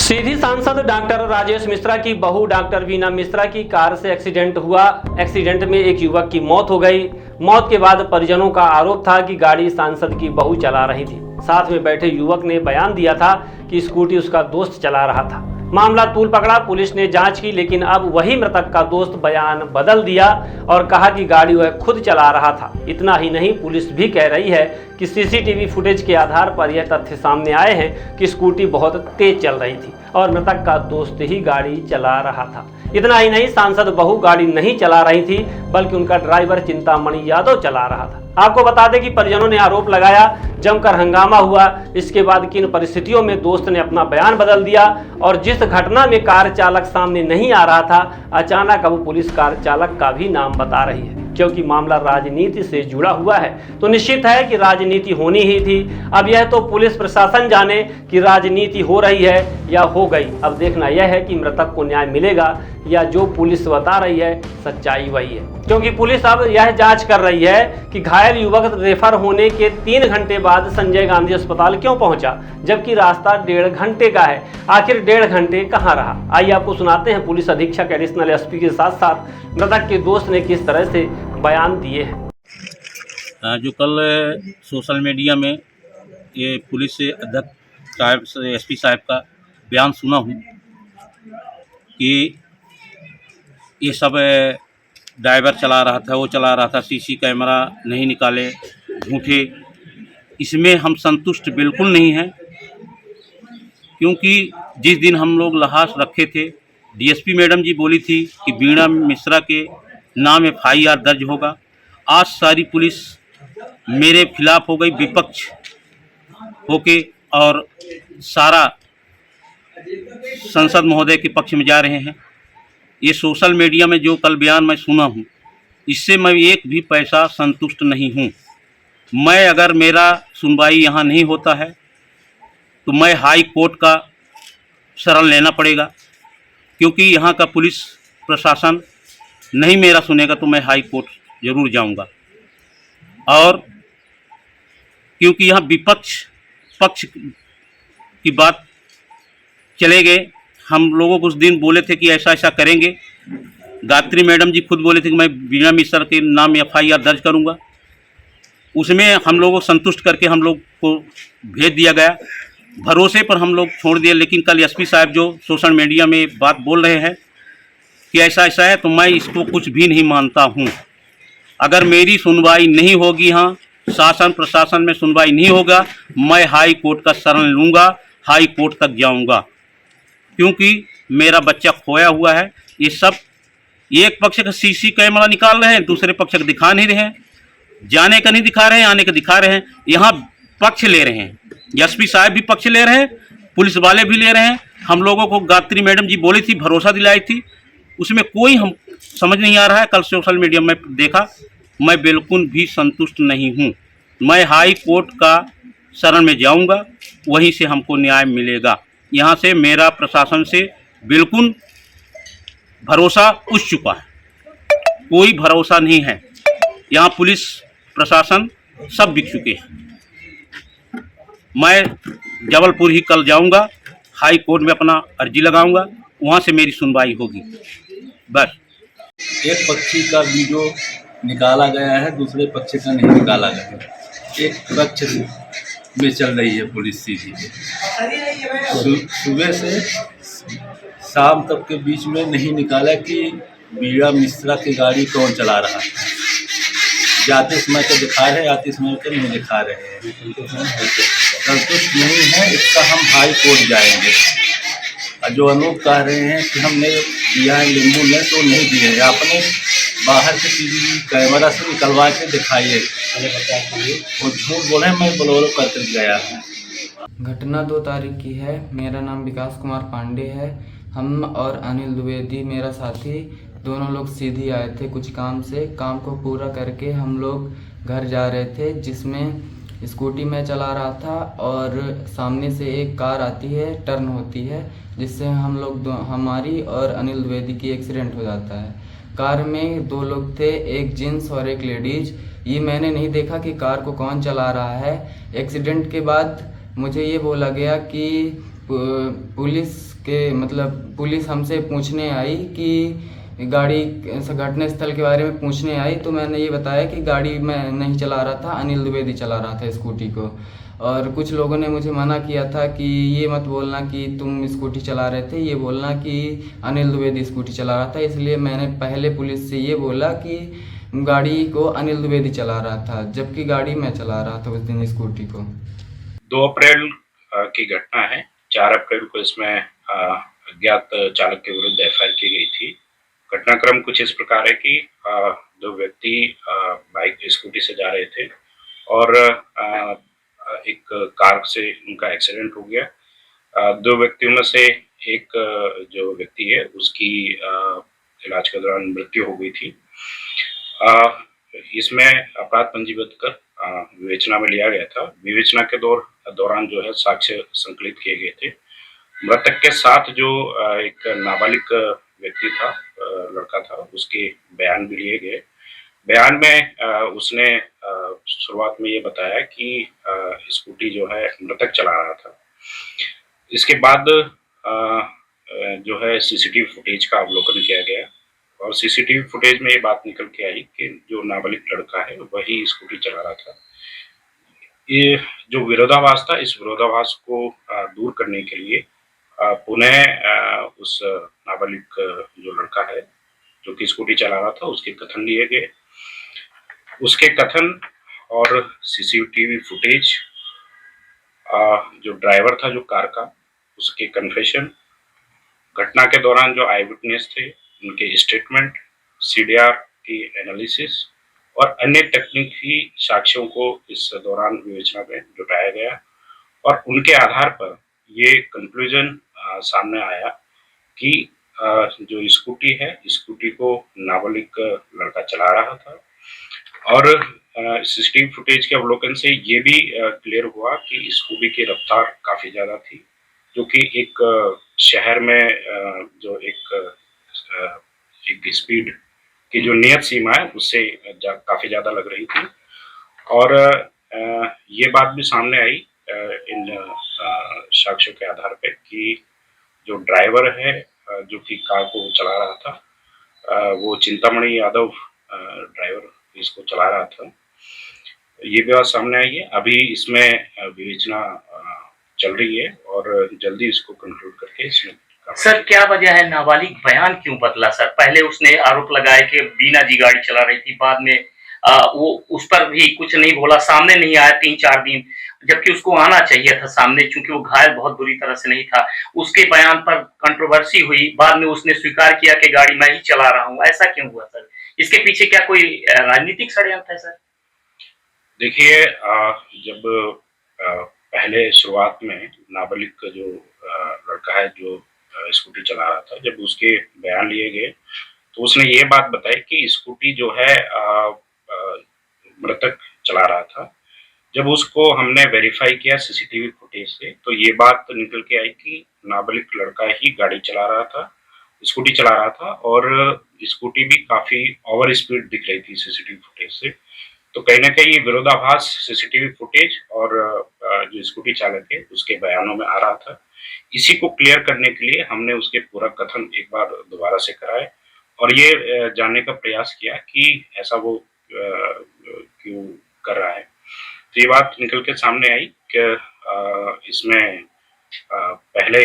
सीधी सांसद डॉक्टर राजेश मिश्रा की बहू डॉक्टर वीना मिश्रा की कार से एक्सीडेंट हुआ। एक्सीडेंट में एक युवक की मौत हो गई। मौत के बाद परिजनों का आरोप था कि गाड़ी सांसद की बहू चला रही थी। साथ में बैठे युवक ने बयान दिया था कि स्कूटी उसका दोस्त चला रहा था। मामला तूल पकड़ा, पुलिस ने जांच की, लेकिन अब वही मृतक का दोस्त बयान बदल दिया और कहा कि गाड़ी वह खुद चला रहा था। इतना ही नहीं, पुलिस भी कह रही है कि सीसीटीवी फुटेज के आधार पर यह तथ्य सामने आए हैं कि स्कूटी बहुत तेज चल रही थी और मृतक का दोस्त ही गाड़ी चला रहा था। इतना ही नहीं, सांसद बहू गाड़ी नहीं चला रही थी, बल्कि उनका ड्राइवर चिंतामणि यादव चला रहा था। आपको बता दें कि परिजनों ने आरोप लगाया, जमकर हंगामा हुआ। इसके बाद किन परिस्थितियों में दोस्त ने अपना बयान बदल दिया और जिस घटना में कार चालक सामने नहीं आ रहा था, अचानक अब पुलिस कार चालक का भी नाम बता रही है। क्योंकि मामला राजनीति से जुड़ा हुआ है तो निश्चित है कि राजनीति होनी ही थी। अब यह तो पुलिस प्रशासन जाने कि राजनीति हो रही है या हो गई। अब देखना यह है कि मृतक को न्याय मिलेगा या जो पुलिस बता रही है सच्चाई वही है। क्योंकि पुलिस अब यह जांच कर रही है कि घायल युवक रेफर होने के 3 घंटे बाद संजय गांधी अस्पताल क्यों पहुंचा, जबकि रास्ता 1.5 घंटे का है। आखिर 1.5 घंटे कहां रहा? आइए आपको सुनाते हैं पुलिस अधीक्षक एडिशनल एसपी के साथ साथ मृतक के दोस्त ने किस तरह से बयान दिए हैं। जो कल सोशल मीडिया में ये पुलिस अध्यक्ष साहब एसपी साहब का बयान सुना हूँ कि ये सब ड्राइवर चला रहा था, वो चला रहा था, सीसी कैमरा नहीं निकाले, झूठे, इसमें हम संतुष्ट बिल्कुल नहीं हैं। क्योंकि जिस दिन हम लोग लाश रखे थे, डीएसपी मैडम जी बोली थी कि वीणा मिश्रा के नाम FIR दर्ज होगा। आज सारी पुलिस मेरे खिलाफ हो गई, विपक्ष होके, और सारा संसद महोदय के पक्ष में जा रहे हैं। ये सोशल मीडिया में जो कल बयान मैं सुना हूँ, इससे मैं एक भी पैसा संतुष्ट नहीं हूँ। मैं अगर मेरा सुनवाई यहाँ नहीं होता है तो मैं हाई कोर्ट का शरण लेना पड़ेगा। क्योंकि यहाँ का पुलिस प्रशासन नहीं मेरा सुनेगा तो मैं हाई कोर्ट ज़रूर जाऊँगा। और क्योंकि यहाँ विपक्ष पक्ष की बात चले गए, हम लोगों को उस दिन बोले थे कि ऐसा ऐसा करेंगे। गायत्री मैडम जी खुद बोले थे कि मैं वीणा मिश्रा के नाम FIR दर्ज करूँगा। उसमें हम लोगों को संतुष्ट करके हम लोग को भेज दिया गया, भरोसे पर हम लोग छोड़ दिए। लेकिन कल एसपी साहब जो सोशल मीडिया में बात बोल रहे हैं कि ऐसा ऐसा है, तो मैं इसको कुछ भी नहीं मानता हूँ। अगर मेरी सुनवाई नहीं होगी, यहाँ शासन प्रशासन में सुनवाई नहीं होगा, मैं हाई कोर्ट का शरण लूँगा, हाई कोर्ट तक जाऊँगा। क्योंकि मेरा बच्चा खोया हुआ है। ये सब एक पक्ष का सीसी कैमरा निकाल रहे हैं, दूसरे पक्ष का दिखा नहीं रहे हैं। जाने का नहीं दिखा रहे हैं, आने का दिखा रहे हैं। यहाँ पक्ष ले रहे हैं, एसपी साहब भी पक्ष ले रहे हैं, पुलिस वाले भी ले रहे हैं। हम लोगों को गायत्री मैडम जी बोली थी, भरोसा दिलाई थी, उसमें कोई हम समझ नहीं आ रहा है। कल सोशल मीडिया में देखा, मैं बिल्कुल भी संतुष्ट नहीं हूँ। मैं हाई कोर्ट का शरण में जाऊँगा, वहीं से हमको न्याय मिलेगा। यहाँ से मेरा प्रशासन से बिल्कुल भरोसा उठ चुका है, कोई भरोसा नहीं है। यहाँ पुलिस प्रशासन सब बिक चुके हैं। मैं जबलपुर ही कल जाऊंगा, हाई कोर्ट में अपना अर्जी लगाऊंगा, वहाँ से मेरी सुनवाई होगी। बस एक पक्षी का वीडियो निकाला गया है, दूसरे पक्ष का नहीं निकाला गया है। एक पक्ष में चल रही है पुलिस सीधी। सुबह से शाम तक के बीच में नहीं निकाला कि वीणा मिश्रा की गाड़ी कौन चला रहा है। जाते समय तो दिखा रहे, आते समय तो नहीं दिखा रहे हैं। संतुष्ट नहीं है, इसका हम हाई कोर्ट जाएंगे। और जो अनूप कह रहे हैं कि हमने दिया है नींबू ने, तो नहीं दिए हैं। आपने बाहर के टीवी कैमरा से निकलवा के दिखाइए। वो झूठ बोले, मैं बोलो करके गया हूँ। घटना 2 तारीख की है। मेरा नाम विकास कुमार पांडे है। हम और अनिल द्विवेदी मेरा साथी दोनों लोग सीधी आए थे कुछ काम से। काम को पूरा करके हम लोग घर जा रहे थे, जिसमें स्कूटी में चला रहा था और सामने से एक कार आती है, टर्न होती है, जिससे हमारी और अनिल द्विवेदी की एक्सीडेंट हो जाता है। कार में 2 लोग थे, एक जेंट्स और एक लेडीज। ये मैंने नहीं देखा कि कार को कौन चला रहा है। एक्सीडेंट के बाद मुझे ये बोला गया कि पुलिस के मतलब पुलिस हमसे पूछने आई कि गाड़ी घटनास्थल के बारे में पूछने आई, तो मैंने ये बताया कि गाड़ी मैं नहीं चला रहा था, अनिल द्विवेदी चला रहा था स्कूटी को। और कुछ लोगों ने मुझे मना किया था कि ये मत बोलना कि तुम स्कूटी चला रहे थे, ये बोलना कि अनिल द्विवेदी स्कूटी चला रहा था। इसलिए मैंने पहले पुलिस से ये बोला कि गाड़ी को अनिल द्विवेदी चला रहा था, जबकि गाड़ी मैं चला रहा था उस दिन स्कूटी को। 2 अप्रैल की घटना है। 4 अप्रैल को इसमें अज्ञात चालक के विरुद्ध एफआईआर की गई थी। घटनाक्रम कुछ इस प्रकार है कि 2 व्यक्ति बाइक स्कूटी से जा रहे थे और एक कार से उनका एक्सीडेंट हो गया। 2 व्यक्तियों में से एक जो व्यक्ति है उसकी इलाज के दौरान मृत्यु हो गई थी। इसमें अपराध पंजीबद्ध कर विवेचना में लिया गया था। विवेचना के दौरान जो है साक्ष्य संकलित किए गए थे। मृतक के साथ जो एक नाबालिग व्यक्ति था, लड़का था, उसके बयान भी लिए गए। बयान में उसने शुरुआत में ये बताया कि स्कूटी जो है मृतक चला रहा था। इसके बाद जो है सीसीटीवी फुटेज का अवलोकन किया गया और सीसीटीवी फुटेज में ये बात निकल के आई कि जो नाबालिग लड़का है वही स्कूटी चला रहा था। ये जो विरोधाभास था, इस विरोधाभास को दूर करने के लिए पुनः उस नाबालिग जो लड़का है जो कि स्कूटी चला रहा था उसके कथन लिए गए। उसके कथन और सीसीटीवी फुटेज, जो ड्राइवर था जो कार का, उसके कन्फेशन, घटना के दौरान जो आई विटनेस थे उनके स्टेटमेंट, सीडीआर की एनालिसिस और अन्य तकनीकी साक्ष्यों को इस दौरान विवेचना में जुटाया गया और उनके आधार पर ये कंक्लूजन सामने आया कि जो स्कूटी है, स्कूटी को नाबालिग लड़का चला रहा था। और सीसीटीवी फुटेज के अवलोकन से ये भी क्लियर हुआ कि स्कूटी की रफ्तार काफ़ी ज़्यादा थी, जो कि एक शहर में जो एक स्पीड की जो नियत सीमा है उससे काफ़ी ज़्यादा लग रही थी। और ये बात भी सामने आई इन साक्ष्यों के आधार पे कि जो ड्राइवर है जो कि कार को चला रहा था, वो चिंतामणि यादव ड्राइवर इसको चला रहा था। ये भी बात सामने आई है। अभी इसमें विवेचना चल रही है और जल्दी इसको कंक्लूड करके इसमें। सर, क्या वजह है नाबालिग बयान क्यों बदला? सर, पहले उसने आरोप लगाया कि बीना जी गाड़ी चला रही थी, बाद में वो उस पर भी कुछ नहीं बोला, सामने नहीं आया 3-4 दिन, जबकि उसको आना चाहिए था सामने, चूंकि वो घायल बहुत बुरी तरह से नहीं था। उसके बयान पर कंट्रोवर्सी हुई, बाद में उसने स्वीकार किया कि गाड़ी मैं ही चला रहा हूँ। ऐसा क्यों हुआ सर? इसके पीछे क्या कोई राजनीतिक षड्यंत्र है सर? देखिए, जब पहले शुरुआत में नाबालिग जो लड़का है जो स्कूटी चला रहा था, जब उसके बयान लिए गए तो उसने ये बात बताई कि स्कूटी जो है मृतक चला रहा था। जब उसको हमने वेरीफाई किया सीसीटीवी फुटेज से तो ये बात निकल के आई कि नाबालिग लड़का ही गाड़ी चला रहा था, स्कूटी चला रहा था और स्कूटी भी काफ़ी ओवर स्पीड दिख रही थी सीसीटीवी फुटेज से। तो कहीं ना कहीं ये विरोधाभास सीसीटीवी फुटेज और जो स्कूटी चालक है उसके बयानों में आ रहा था। इसी को क्लियर करने के लिए हमने उसके पूरा कथन एक बार दोबारा से कराए और ये जानने का प्रयास किया कि ऐसा वो क्यों कर रहा है। तो ये बात निकल के सामने आई कि इसमें पहले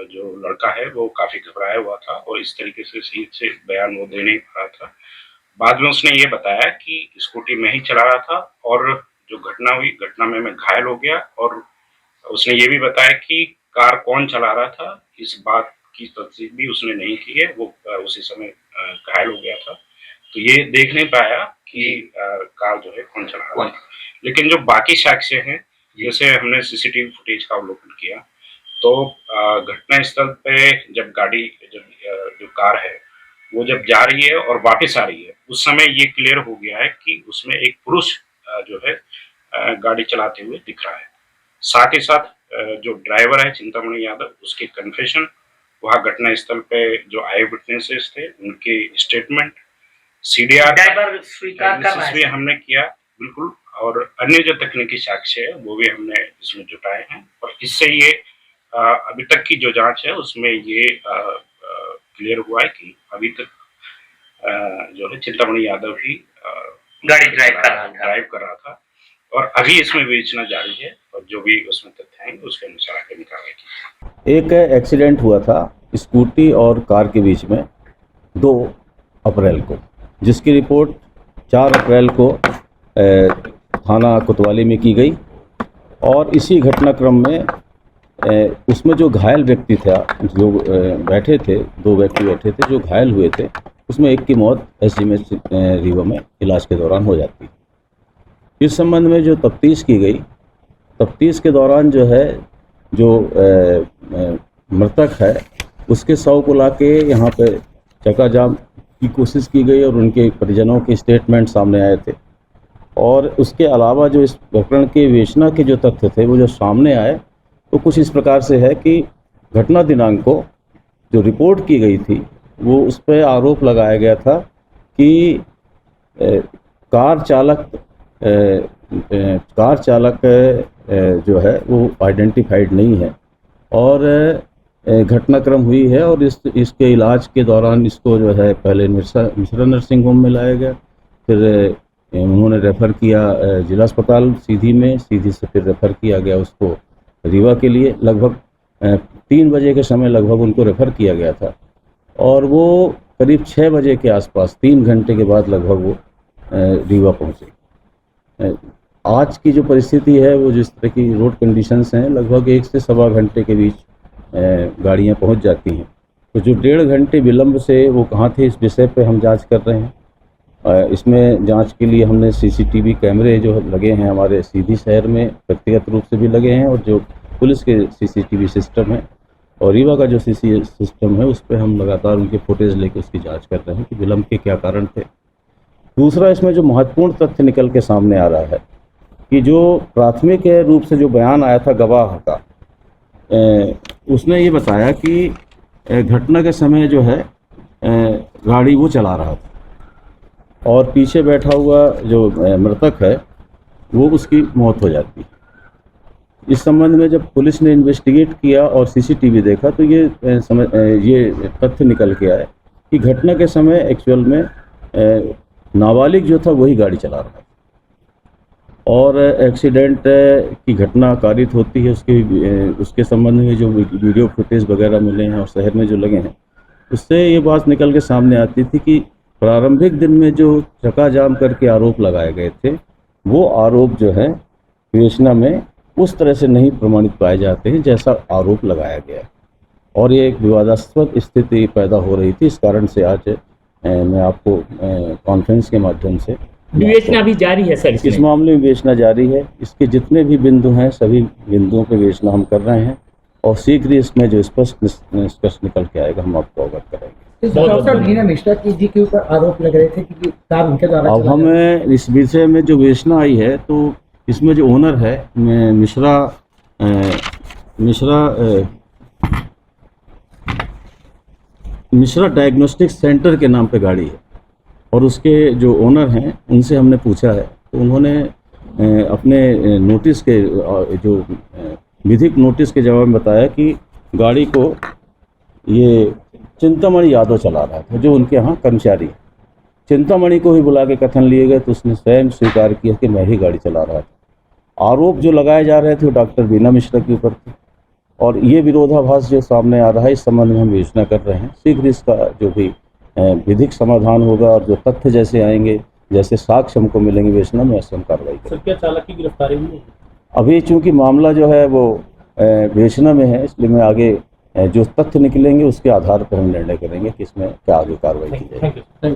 जो लड़का है वो काफ़ी घबराया हुआ था और इस तरीके से सही से बयान वो दे नहीं पा रहा था। बाद में उसने ये बताया कि स्कूटी में ही चला रहा था और जो घटना हुई, घटना में मैं घायल हो गया। और उसने ये भी बताया कि कार कौन चला रहा था, इस बात की तस्दीक भी उसने नहीं की है, वो उसी समय घायल हो गया था, तो ये देख नहीं पाया कि कार जो है कौन चला रहा था। लेकिन जो बाकी साक्ष्य हैं, जैसे हमने सीसीटीवी फुटेज का अवलोकन किया तो घटना स्थल पे जब गाड़ी जो कार है वो जब जा रही है और वापस आ रही है, उस समय ये क्लियर हो गया है कि उसमें एक पुरुष जो है गाड़ी चलाते हुए दिख रहा है। साथ ही साथ जो ड्राइवर है चिंतामणि यादव, उसके कन्फेशन, वहाँ घटना स्थल पे जो आई विटनेसेस थे उनके स्टेटमेंट, सीडीआर ड्राइवर स्वीकार कर रहा है हमने किया बिल्कुल, और अन्य जो तकनीकी साक्ष्य है वो भी हमने इसमें जुटाए हैं और इससे ये अभी तक की जो जांच है उसमें ये क्लियर हुआ है कि अभी तक जो है चिंतामणि यादव ही गाड़ी ड्राइव कर रहा था और अभी इसमें विवेचना जारी है और जो भी उसमें तथ्य आएंगे उसके अनुसार आगे कार्रवाई की। एक एक्सीडेंट हुआ था स्कूटी और कार के बीच में 2 अप्रैल को, जिसकी रिपोर्ट 4 अप्रैल को थाना कोतवाली में की गई और इसी घटनाक्रम में उसमें जो घायल व्यक्ति था, जो बैठे थे, 2 व्यक्ति बैठे थे जो घायल हुए थे, उसमें एक की मौत एसएमएस रीवा में इलाज के दौरान हो जाती है। इस संबंध में जो तफ्तीश की गई, तफ्तीश के दौरान जो है जो मृतक है उसके शव को लाके यहाँ पे चकाजाम की कोशिश की गई और उनके परिजनों के स्टेटमेंट सामने आए थे। और उसके अलावा जो इस प्रकरण के विवेचना के जो तथ्य थे वो जो सामने आए तो कुछ इस प्रकार से है कि घटना दिनांक को जो रिपोर्ट की गई थी वो उस पर आरोप लगाया गया था कि कार चालक जो है वो आइडेंटिफाइड नहीं है और घटनाक्रम हुई है और इसके इलाज के दौरान इसको जो है पहले मिश्रा नर्सिंग होम में लाया गया, फिर उन्होंने रेफ़र किया जिला अस्पताल सीधी से फिर रेफ़र किया गया उसको रीवा के लिए। लगभग 3 बजे के समय लगभग उनको रेफ़र किया गया था और वो करीब 6 बजे के आसपास 3 घंटे के बाद लगभग वो रीवा पहुँचे। आज की जो परिस्थिति है वो जिस तरह की रोड कंडीशंस हैं, लगभग 1 से सवा घंटे के बीच गाड़ियाँ पहुँच जाती हैं। तो जो 1.5 घंटे विलम्ब से वो कहाँ थे, इस विषय पे हम जांच कर रहे हैं। इसमें जांच के लिए हमने सीसीटीवी कैमरे जो लगे हैं हमारे सीधी शहर में व्यक्तिगत रूप से भी लगे हैं और जो पुलिस के सीसीटीवी सिस्टम है और रीवा का जो सीसी सिस्टम है उस पर हम लगातार उनके फुटेज लेकर उसकी जांच कर रहे हैं कि विलम्ब के क्या कारण थे। दूसरा, इसमें जो महत्वपूर्ण तथ्य निकल के सामने आ रहा है कि जो प्राथमिक रूप से जो बयान आया था गवाह का, उसने ये बताया कि घटना के समय जो है गाड़ी वो चला रहा था और पीछे बैठा हुआ जो मृतक है वो उसकी मौत हो जाती है। इस संबंध में जब पुलिस ने इन्वेस्टिगेट किया और सीसीटीवी देखा तो ये तथ्य निकल के आया कि घटना के समय एक्चुअल में नाबालिग जो था वही गाड़ी चला रहा था और एक्सीडेंट की घटना कारित होती है उसके संबंध में जो वीडियो फुटेज वगैरह मिले हैं और शहर में जो लगे हैं उससे ये बात निकल के सामने आती थी कि प्रारंभिक दिन में जो चकाजाम करके आरोप लगाए गए थे वो आरोप जो है विवेचना में उस तरह से नहीं प्रमाणित पाए जाते हैं जैसा आरोप लगाया गया और ये एक विवादास्पद स्थिति पैदा हो रही थी। इस कारण से आज मैं आपको कॉन्फ्रेंस के माध्यम से विवेचना भी जारी है सर, इस मामले में विवेचना जारी है। इसके जितने भी बिंदु हैं सभी बिंदुओं पर विवेचना हम कर रहे हैं और शीघ्र ही इसमें जो स्पष्ट निष्कर्ष निकल के आएगा हम आपको अवगत कराएंगे। डॉक्टर वीना मिश्रा जी के ऊपर आरोप लग रहे थे कि कार उनके द्वारा अब हमें इस विषय में जो विवेचना आई है तो इसमें जो ओनर है मिश्रा डायग्नोस्टिक सेंटर के नाम पे गाड़ी है और उसके जो ओनर हैं उनसे हमने पूछा है तो उन्होंने अपने नोटिस के जो विधिक नोटिस के जवाब में बताया कि गाड़ी को ये चिंतामणि यादव चला रहा था जो उनके यहाँ कर्मचारी है। चिंतामणि को ही बुला के कथन लिए गए तो उसने स्वयं स्वीकार किया कि मैं ही गाड़ी चला रहा था। आरोप जो लगाए जा रहे थे वो डॉक्टर वीना मिश्रा के ऊपर थे और ये विरोधाभास जो सामने आ रहा है इस संबंध में हम विवेचना कर रहे हैं। शीघ्र इसका जो भी विधिक समाधान होगा और जो तथ्य जैसे आएंगे, जैसे साक्ष्य हमको मिलेंगे विवेचना में, ऐसे हम कार्रवाई करेंगे। सर, क्या चालक की गिरफ्तारी हुई? अभी चूंकि मामला जो है वो विवेचना में है इसलिए मैं आगे जो तथ्य निकलेंगे उसके आधार पर हम निर्णय करेंगे कि इसमें क्या आगे कार्रवाई की जाएगी।